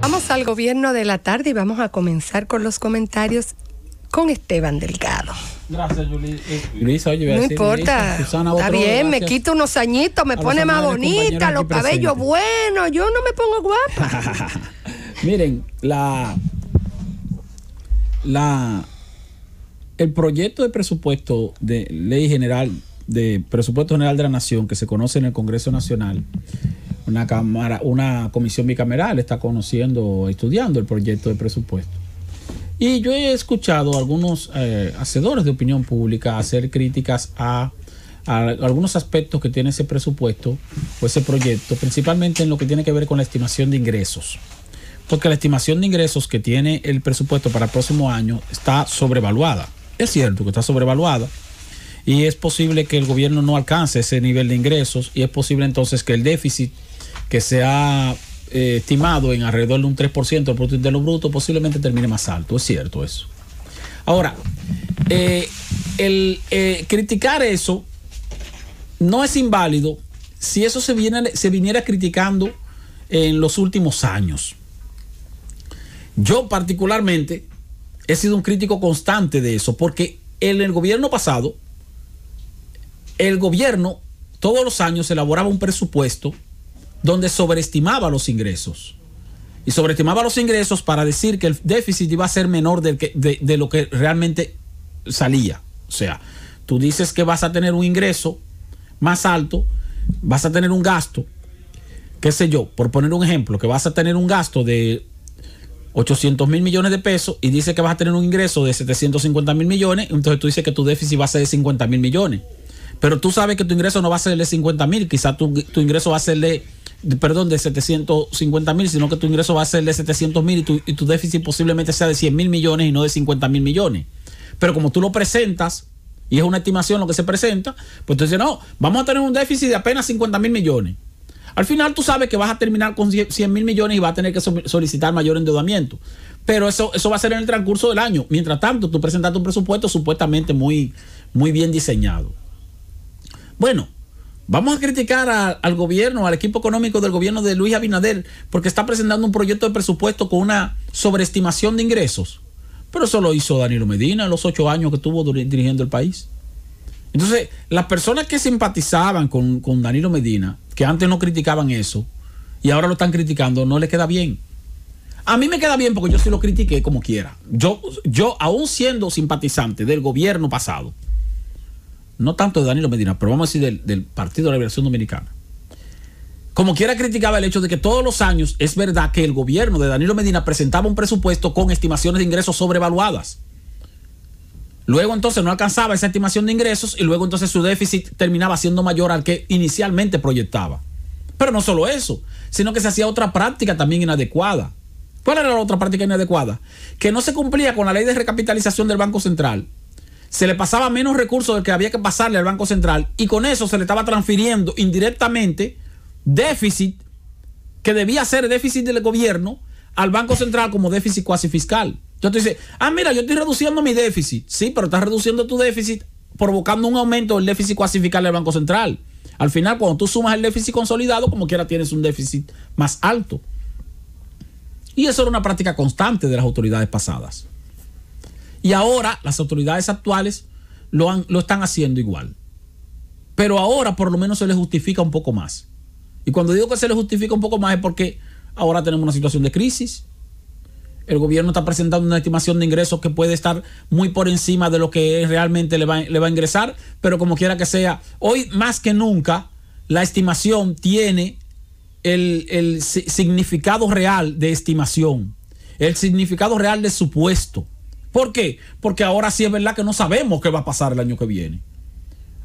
Vamos al gobierno de la tarde y vamos a comenzar con los comentarios con Esteban Delgado. Gracias, Luis. Oye, no importa, Susana, está bien, me quito unos añitos, me pone más bonita, los cabellos buenos, yo no me pongo guapa. Miren, el proyecto de presupuesto de ley general, de presupuesto general de la nación, que se conoce en el Congreso Nacional, una comisión bicameral está estudiando el proyecto de presupuesto. Y yo he escuchado a algunos hacedores de opinión pública hacer críticas a algunos aspectos que tiene ese presupuesto o ese proyecto, principalmente en lo que tiene que ver con la estimación de ingresos. Porque la estimación de ingresos que tiene el presupuesto para el próximo año está sobrevaluada. Es cierto que está sobrevaluada y es posible que el gobierno no alcance ese nivel de ingresos y es posible entonces que el déficit que se ha estimado en alrededor de un 3% del Producto Interno Bruto posiblemente termine más alto. Es cierto eso. Ahora, criticar eso no es inválido si eso se viniera criticando en los últimos años. Yo particularmente he sido un crítico constante de eso, porque en el gobierno pasado, el gobierno todos los años elaboraba un presupuesto donde sobreestimaba los ingresos. Y sobreestimaba los ingresos para decir que el déficit iba a ser menor de lo que realmente salía. O sea, tú dices que vas a tener un ingreso más alto, vas a tener un gasto, qué sé yo, por poner un ejemplo, que vas a tener un gasto de 800 mil millones de pesos y dice que vas a tener un ingreso de 750 mil millones, entonces tú dices que tu déficit va a ser de 50 mil millones. Pero tú sabes que tu ingreso no va a ser de 50 mil, quizás tu ingreso va a ser de 750 mil, sino que tu ingreso va a ser de 700 mil y tu déficit posiblemente sea de 100 mil millones y no de 50 mil millones. Pero como tú lo presentas, y es una estimación lo que se presenta, pues tú dices, no, vamos a tener un déficit de apenas 50 mil millones. Al final tú sabes que vas a terminar con 100 mil millones y vas a tener que solicitar mayor endeudamiento. Pero eso va a ser en el transcurso del año. Mientras tanto, tú presentaste un presupuesto supuestamente muy, muy bien diseñado. Bueno, vamos a criticar al gobierno, al equipo económico del gobierno de Luis Abinader, porque está presentando un proyecto de presupuesto con una sobreestimación de ingresos. Pero eso lo hizo Danilo Medina en los 8 años que estuvo dirigiendo el país. Entonces, las personas que simpatizaban con Danilo Medina, que antes no criticaban eso, y ahora lo están criticando, no le queda bien. A mí me queda bien porque yo sí lo critiqué como quiera. Yo aún siendo simpatizante del gobierno pasado, no tanto de Danilo Medina, pero vamos a decir del Partido de la Liberación Dominicana, como quiera criticaba el hecho de que todos los años es verdad que el gobierno de Danilo Medina presentaba un presupuesto con estimaciones de ingresos sobrevaluadas. Luego entonces no alcanzaba esa estimación de ingresos y luego entonces su déficit terminaba siendo mayor al que inicialmente proyectaba. Pero no solo eso, sino que se hacía otra práctica también inadecuada. ¿Cuál era la otra práctica inadecuada? Que no se cumplía con la ley de recapitalización del Banco Central. Se le pasaba menos recursos del que había que pasarle al Banco Central y con eso se le estaba transfiriendo indirectamente déficit que debía ser déficit del gobierno al Banco Central como déficit cuasi fiscal. Entonces tú dices, mira, yo estoy reduciendo mi déficit. Sí, pero estás reduciendo tu déficit provocando un aumento del déficit cuasi fiscal del Banco Central. Al final, cuando tú sumas el déficit consolidado, como quiera tienes un déficit más alto. Y eso era una práctica constante de las autoridades pasadas. Y ahora las autoridades actuales lo están haciendo igual. Pero ahora por lo menos se les justifica un poco más. Y cuando digo que se les justifica un poco más es porque ahora tenemos una situación de crisis. El gobierno está presentando una estimación de ingresos que puede estar muy por encima de lo que realmente le va a ingresar, pero como quiera que sea, hoy más que nunca la estimación tiene el significado real de estimación, el significado real de supuesto. ¿Por qué? Porque ahora sí es verdad que no sabemos qué va a pasar el año que viene.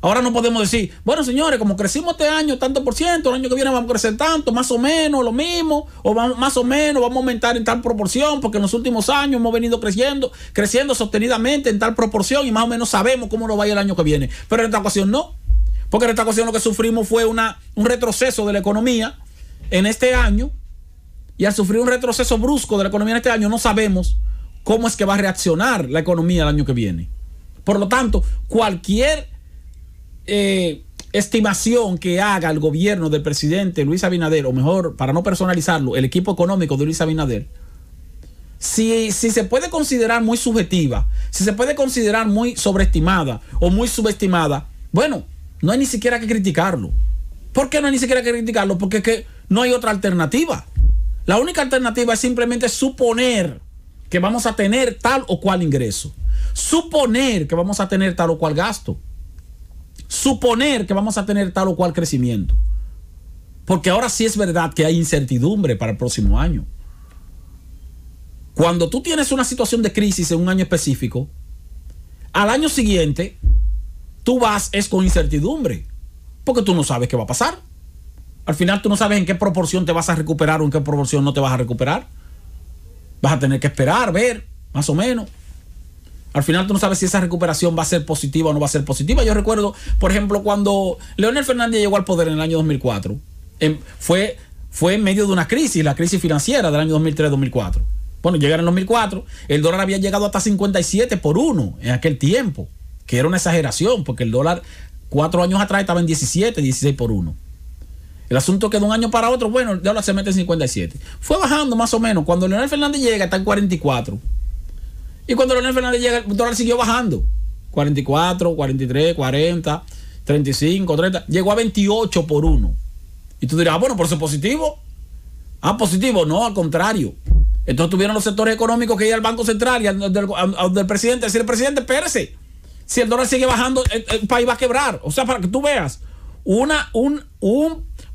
Ahora no podemos decir, bueno señores, como crecimos este año tanto por ciento, el año que viene vamos a crecer tanto, más o menos lo mismo, o más o menos vamos a aumentar en tal proporción, porque en los últimos años hemos venido creciendo sostenidamente en tal proporción y más o menos sabemos cómo nos va a ir el año que viene. Pero en esta ocasión no, porque en esta ocasión lo que sufrimos fue un retroceso de la economía en este año, y al sufrir un retroceso brusco de la economía en este año no sabemos cómo es que va a reaccionar la economía el año que viene. Por lo tanto, cualquier estimación que haga el gobierno del presidente Luis Abinader, o mejor, para no personalizarlo, el equipo económico de Luis Abinader, si se puede considerar muy subjetiva, si se puede considerar muy sobreestimada o muy subestimada, bueno, no hay ni siquiera que criticarlo. ¿Por qué no hay ni siquiera que criticarlo? Porque es que no hay otra alternativa. La única alternativa es simplemente suponer que vamos a tener tal o cual ingreso, suponer que vamos a tener tal o cual gasto, suponer que vamos a tener tal o cual crecimiento. Porque ahora sí es verdad que hay incertidumbre para el próximo año. Cuando tú tienes una situación de crisis en un año específico, al año siguiente tú vas es con incertidumbre, porque tú no sabes qué va a pasar. Al final tú no sabes en qué proporción te vas a recuperar o en qué proporción no te vas a recuperar. Vas a tener que esperar, ver, más o menos. Al final tú no sabes si esa recuperación va a ser positiva o no va a ser positiva. Yo recuerdo, por ejemplo, cuando Leonel Fernández llegó al poder en el año 2004, fue en medio de una crisis, la crisis financiera del año 2003-2004. Bueno, llegaron en 2004, el dólar había llegado hasta 57 por 1 en aquel tiempo, que era una exageración, porque el dólar 4 años atrás estaba en 17, 16 por 1. El asunto que de un año para otro, bueno, el dólar se mete en 57. Fue bajando más o menos. Cuando Leonel Fernández llega está en 44. Y cuando Leonel Fernández llega, el dólar siguió bajando. 44, 43, 40, 35, 30. Llegó a 28 por 1. Y tú dirás, bueno, por eso es positivo. Positivo. No, al contrario. Entonces tuvieron los sectores económicos que ir al Banco Central y al del presidente. Decirle, presidente, espérese. Si el dólar sigue bajando, el país va a quebrar. O sea, para que tú veas un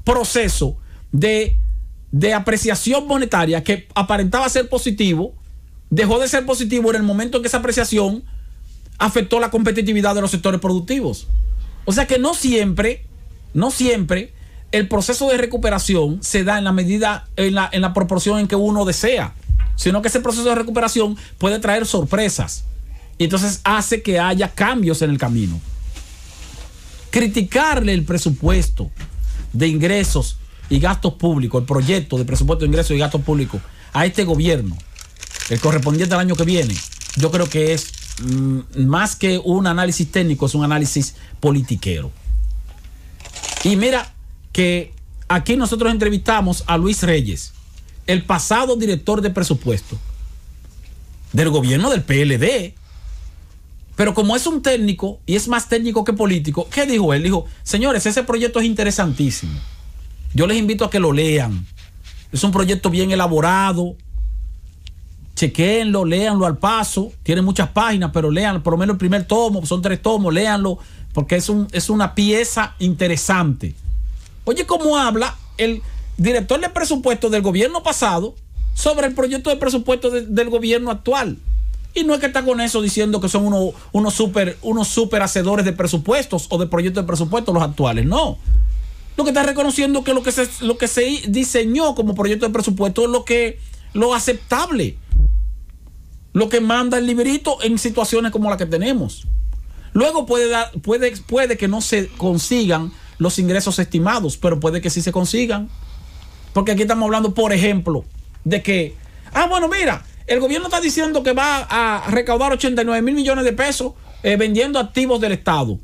proceso de apreciación monetaria que aparentaba ser positivo, dejó de ser positivo en el momento en que esa apreciación afectó la competitividad de los sectores productivos. O sea que no siempre el proceso de recuperación se da en la medida, en la proporción en que uno desea, sino que ese proceso de recuperación puede traer sorpresas y entonces hace que haya cambios en el camino. Criticarle el presupuesto de ingresos y gastos públicos, el proyecto de presupuesto de ingresos y gastos públicos a este gobierno, el correspondiente al año que viene, yo creo que es más que un análisis técnico, es un análisis politiquero. Y mira que aquí nosotros entrevistamos a Luis Reyes, el pasado director de presupuesto del gobierno del PLD. Pero como es un técnico y es más técnico que político, ¿qué dijo él? Dijo, señores, ese proyecto es interesantísimo. Yo les invito a que lo lean. Es un proyecto bien elaborado. Chequéenlo, léanlo al paso. Tiene muchas páginas, pero lean por lo menos el primer tomo. Son 3 tomos, léanlo, porque es una pieza interesante. Oye, ¿cómo habla el director de presupuesto del gobierno pasado sobre el proyecto de presupuesto del gobierno actual? Y no es que está con eso diciendo que son unos super hacedores de presupuestos o de proyectos de presupuestos los actuales. No. Lo que está reconociendo es que lo que se diseñó como proyecto de presupuesto es lo aceptable. Lo que manda el librito en situaciones como la que tenemos. Luego puede que no se consigan los ingresos estimados, pero puede que sí se consigan. Porque aquí estamos hablando, por ejemplo, de que, bueno, mira, el gobierno está diciendo que va a recaudar 89 mil millones de pesos vendiendo activos del Estado.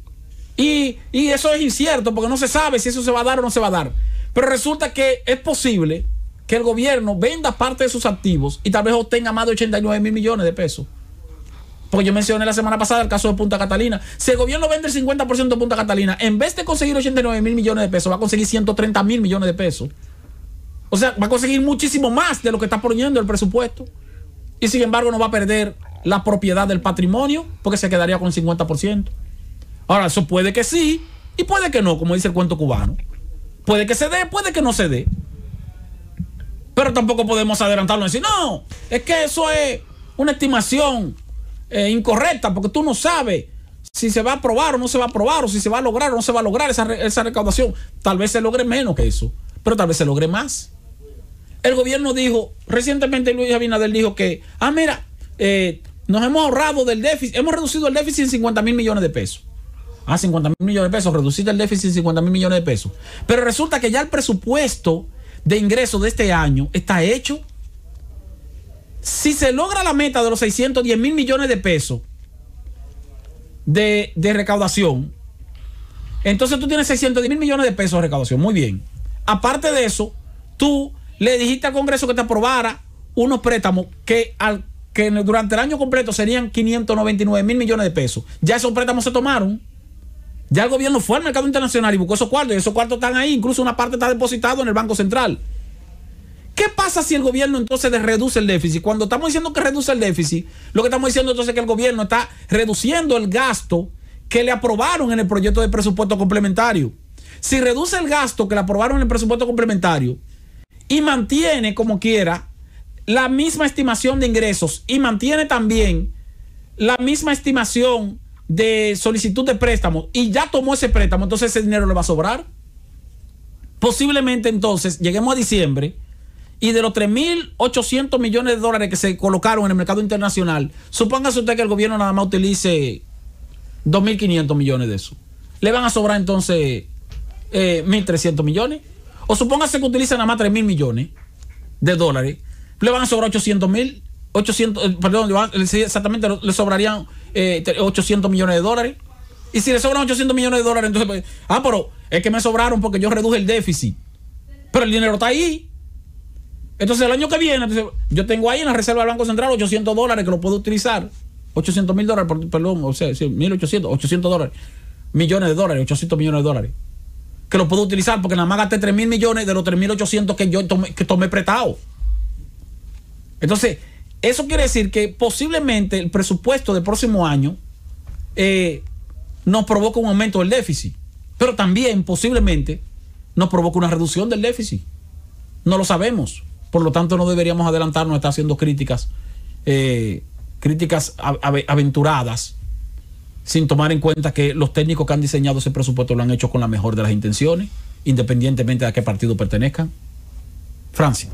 Y eso es incierto porque no se sabe si eso se va a dar o no se va a dar. Pero resulta que es posible que el gobierno venda parte de sus activos y tal vez obtenga más de 89 mil millones de pesos. Porque yo mencioné la semana pasada el caso de Punta Catalina. Si el gobierno vende el 50% de Punta Catalina, en vez de conseguir 89 mil millones de pesos, va a conseguir 130 mil millones de pesos. O sea, va a conseguir muchísimo más de lo que está poniendo el presupuesto. Y sin embargo no va a perder la propiedad del patrimonio porque se quedaría con el 50%. Ahora, eso puede que sí y puede que no, como dice el cuento cubano. Puede que se dé, puede que no se dé. Pero tampoco podemos adelantarlo y decir, no, es que eso es una estimación incorrecta porque tú no sabes si se va a aprobar o no se va a aprobar, o si se va a lograr o no se va a lograr esa recaudación. Tal vez se logre menos que eso, pero tal vez se logre más. El gobierno dijo, recientemente Luis Abinader dijo que, mira, nos hemos ahorrado del déficit, hemos reducido el déficit en 50 mil millones de pesos. 50 mil millones de pesos, reducir el déficit en 50 mil millones de pesos. Pero resulta que ya el presupuesto de ingresos de este año está hecho. Si se logra la meta de los 610 mil millones de pesos de recaudación, Entonces tú tienes 610 mil millones de pesos de recaudación. Muy bien. Aparte de eso, tú le dijiste al Congreso que te aprobara unos préstamos que durante el año completo serían 599 mil millones de pesos. Ya esos préstamos se tomaron. Ya el gobierno fue al mercado internacional y buscó esos cuartos, y esos cuartos están ahí. Incluso una parte está depositado en el Banco Central. ¿Qué pasa si el gobierno entonces reduce el déficit? Cuando estamos diciendo que reduce el déficit, lo que estamos diciendo entonces es que el gobierno está reduciendo el gasto que le aprobaron en el proyecto de presupuesto complementario. Si reduce el gasto que le aprobaron en el presupuesto complementario y mantiene como quiera la misma estimación de ingresos y mantiene también la misma estimación de solicitud de préstamo y ya tomó ese préstamo, entonces ese dinero le va a sobrar. Posiblemente entonces lleguemos a diciembre y de los 3.800 millones de dólares que se colocaron en el mercado internacional, supóngase usted que el gobierno nada más utilice 2.500 millones de eso. Le van a sobrar entonces 1.300 millones. O supóngase que utiliza nada más 3.000 millones de dólares. Le van a sobrar 800 exactamente, le sobrarían 800 millones de dólares. Y si le sobran 800 millones de dólares, entonces, pero es que me sobraron porque yo reduje el déficit. Pero el dinero está ahí. Entonces el año que viene, entonces, yo tengo ahí en la reserva del Banco Central 800 dólares que lo puedo utilizar. 800 mil dólares, perdón, o sea, 1.800, 800 dólares. Millones de dólares, 800 millones de dólares. Que lo puedo utilizar porque nada más gasté 3.000 millones de los 3.800 que yo tomé prestado. Entonces, eso quiere decir que posiblemente el presupuesto del próximo año nos provoca un aumento del déficit. Pero también posiblemente nos provoca una reducción del déficit. No lo sabemos. Por lo tanto, no deberíamos adelantarnos a estar haciendo críticas aventuradas sin tomar en cuenta que los técnicos que han diseñado ese presupuesto lo han hecho con la mejor de las intenciones, independientemente de a qué partido pertenezcan. Francia.